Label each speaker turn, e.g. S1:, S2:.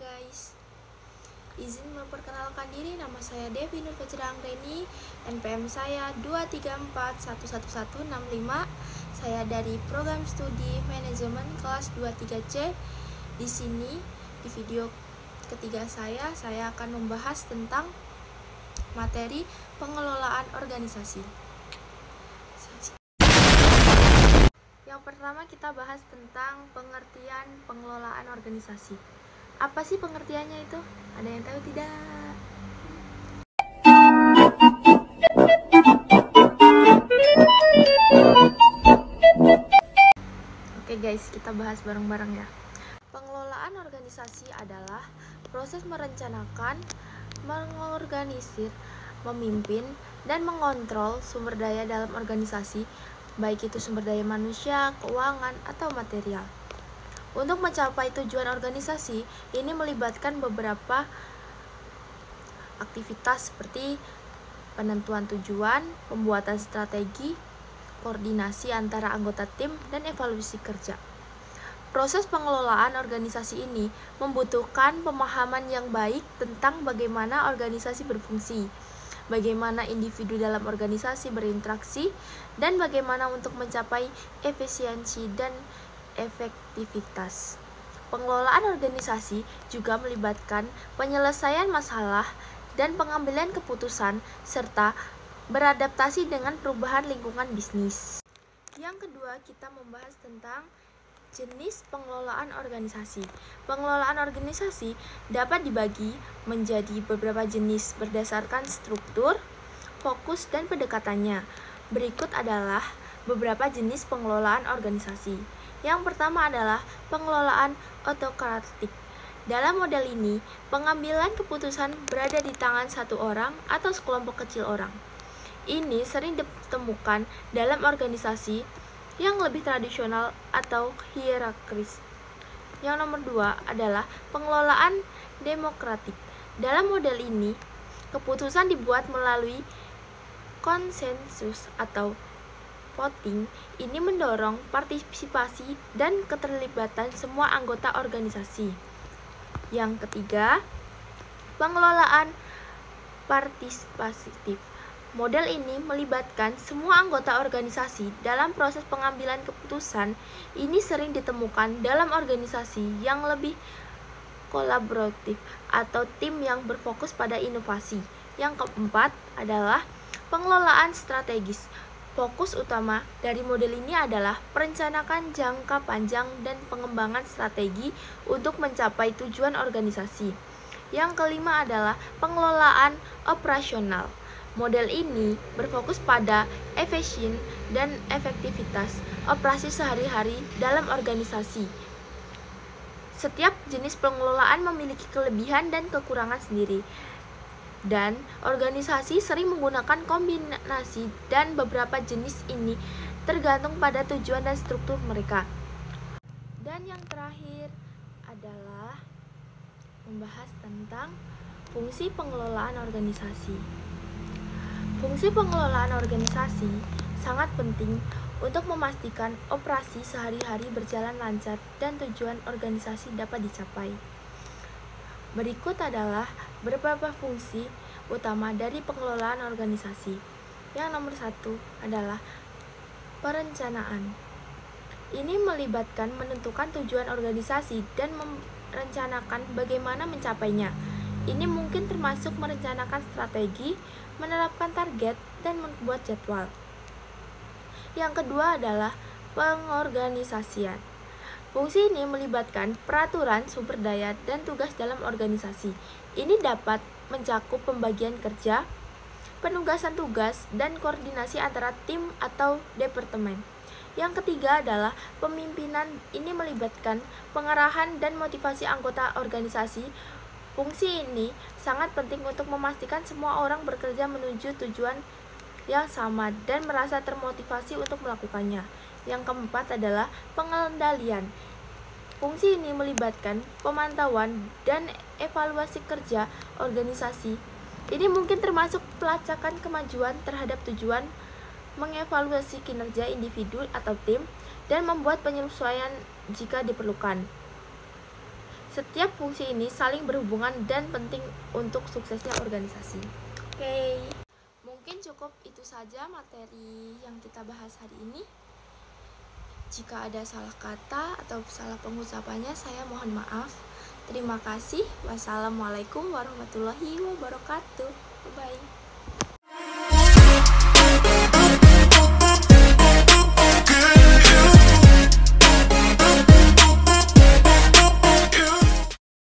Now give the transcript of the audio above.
S1: guys. Izin memperkenalkan diri, nama saya Devi Nur Anggreni, NPM saya 234111165. Saya dari program studi manajemen kelas 23C. Di sini di video ketiga saya akan membahas tentang materi pengelolaan organisasi. Yang pertama kita bahas tentang pengertian pengelolaan organisasi. Apa sih pengertiannya itu? Ada yang tahu tidak? Oke guys, kita bahas bareng-bareng ya. Pengelolaan organisasi adalah proses merencanakan, mengorganisir, memimpin, dan mengontrol sumber daya dalam organisasi, baik itu sumber daya manusia, keuangan, atau material. Untuk mencapai tujuan organisasi, ini melibatkan beberapa aktivitas seperti penentuan tujuan, pembuatan strategi, koordinasi antara anggota tim, dan evaluasi kerja. Proses pengelolaan organisasi ini membutuhkan pemahaman yang baik tentang bagaimana organisasi berfungsi, bagaimana individu dalam organisasi berinteraksi, dan bagaimana untuk mencapai efisiensi dan efektivitas. Pengelolaan organisasi juga melibatkan penyelesaian masalah dan pengambilan keputusan serta beradaptasi dengan perubahan lingkungan bisnis. Yang kedua, kita membahas tentang jenis pengelolaan organisasi. Pengelolaan organisasi dapat dibagi menjadi beberapa jenis berdasarkan struktur, fokus, dan pendekatannya. Berikut adalah beberapa jenis pengelolaan organisasi. Yang pertama adalah pengelolaan otokratik. Dalam model ini, pengambilan keputusan berada di tangan satu orang atau sekelompok kecil orang. Ini sering ditemukan dalam organisasi yang lebih tradisional atau hierarkis. Yang nomor dua adalah pengelolaan demokratik. Dalam model ini, keputusan dibuat melalui konsensus atau voting. Ini mendorong partisipasi dan keterlibatan semua anggota organisasi. Yang ketiga, pengelolaan partisipatif. Model ini melibatkan semua anggota organisasi dalam proses pengambilan keputusan. Ini sering ditemukan dalam organisasi yang lebih kolaboratif atau tim yang berfokus pada inovasi. Yang keempat adalah pengelolaan strategis. Fokus utama dari model ini adalah perencanaan jangka panjang dan pengembangan strategi untuk mencapai tujuan organisasi. Yang kelima adalah pengelolaan operasional. Model ini berfokus pada efisien dan efektivitas operasi sehari-hari dalam organisasi. Setiap jenis pengelolaan memiliki kelebihan dan kekurangan sendiri, dan organisasi sering menggunakan kombinasi dan beberapa jenis ini tergantung pada tujuan dan struktur mereka. Dan yang terakhir adalah membahas tentang fungsi pengelolaan organisasi. Fungsi pengelolaan organisasi sangat penting untuk memastikan operasi sehari-hari berjalan lancar dan tujuan organisasi dapat dicapai. Berikut adalah beberapa fungsi utama dari pengelolaan organisasi. Yang nomor satu adalah perencanaan. Ini melibatkan menentukan tujuan organisasi dan merencanakan bagaimana mencapainya. Ini mungkin termasuk merencanakan strategi, menerapkan target, dan membuat jadwal. Yang kedua adalah pengorganisasian. Fungsi ini melibatkan peraturan, sumber daya, dan tugas dalam organisasi. Ini dapat mencakup pembagian kerja, penugasan tugas, dan koordinasi antara tim atau departemen. Yang ketiga adalah pemimpinan. Ini melibatkan pengarahan dan motivasi anggota organisasi. Fungsi ini sangat penting untuk memastikan semua orang bekerja menuju tujuan yang sama dan merasa termotivasi untuk melakukannya. Yang keempat adalah pengendalian. Fungsi ini melibatkan pemantauan dan evaluasi kerja organisasi. Ini mungkin termasuk pelacakan kemajuan terhadap tujuan, mengevaluasi kinerja individu atau tim, dan membuat penyesuaian jika diperlukan. Setiap fungsi ini saling berhubungan dan penting untuk suksesnya organisasi. Oke, mungkin cukup itu saja materi yang kita bahas hari ini. Jika ada salah kata atau salah pengucapannya, saya mohon maaf. Terima kasih. Wassalamualaikum warahmatullahi wabarakatuh. Bye-bye.